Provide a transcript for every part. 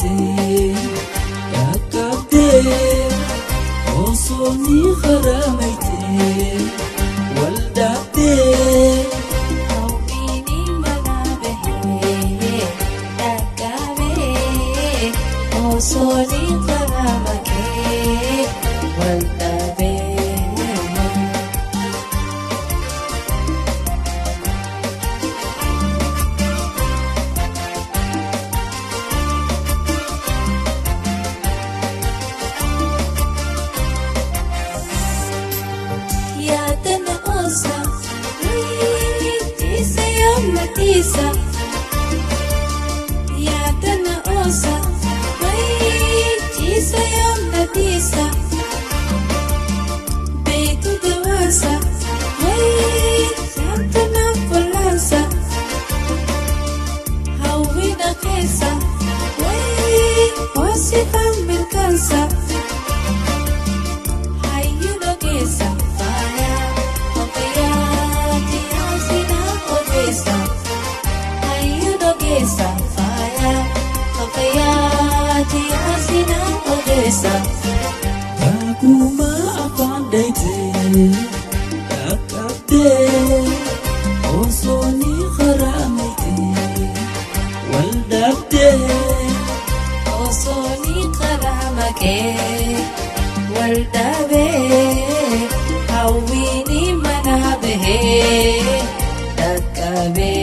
بيتي يا كابتن وصوني خراميتي والدعتي Hawini manabehe Dakabe Osoni karamake Waltabe Yatana osa Tisa yom na tisa Yatana osa Tisa yom na tisa Beitu dewasa Santo na polansa Hawi na kesa Wasi kang merkansa Hayu na kesa Aku maafkan daite ya kapten Osoni kharameiti waldabte Osoni karamake waldabe Hawini manabehe Dakabe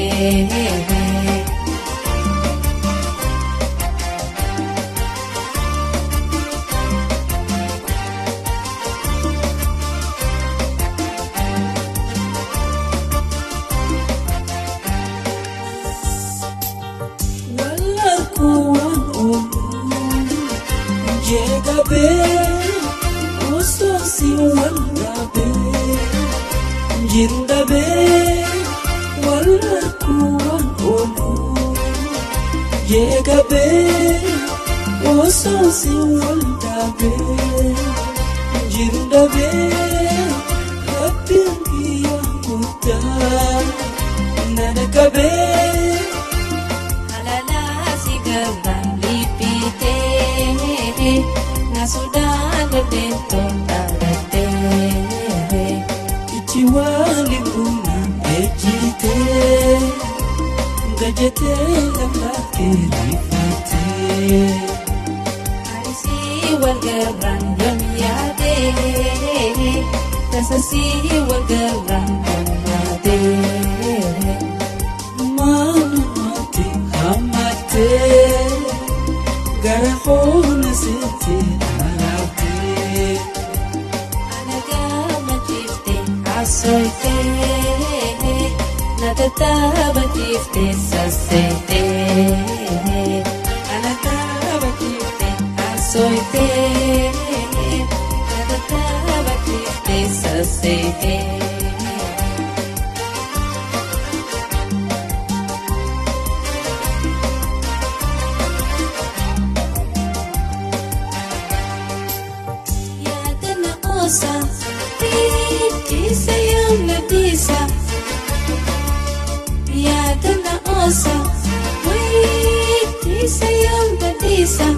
Jegabe Ososi waldabe Jindabe Walakuan olu Jegabe Ososi waldabe Jindabe Kapingi yakuta Nanakabe Halala sigaban lipite Nasudah berdento tarate Ichiwali una ejite Gajete lamake rifate Harisi walgaran yom yade Tasasi walgaran yomade Manumate hamate Garahona sete harate Anaga matifte asoite Natataba tifte sasete Anaga matifte asoite Natataba tifte sasete Tisa yom na tisa Yatana osa Tisa yom na tisa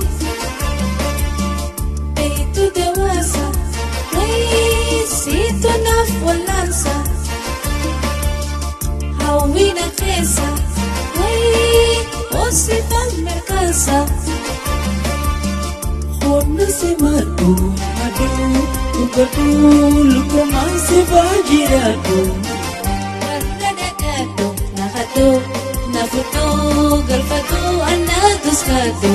Beitu dewasa Sito na polansa Hawi na kesa Osi kang merkansa Khona se madu Ugatul kumasi bajirado Nakadakado, nakato, nafuto, galfato, anados kado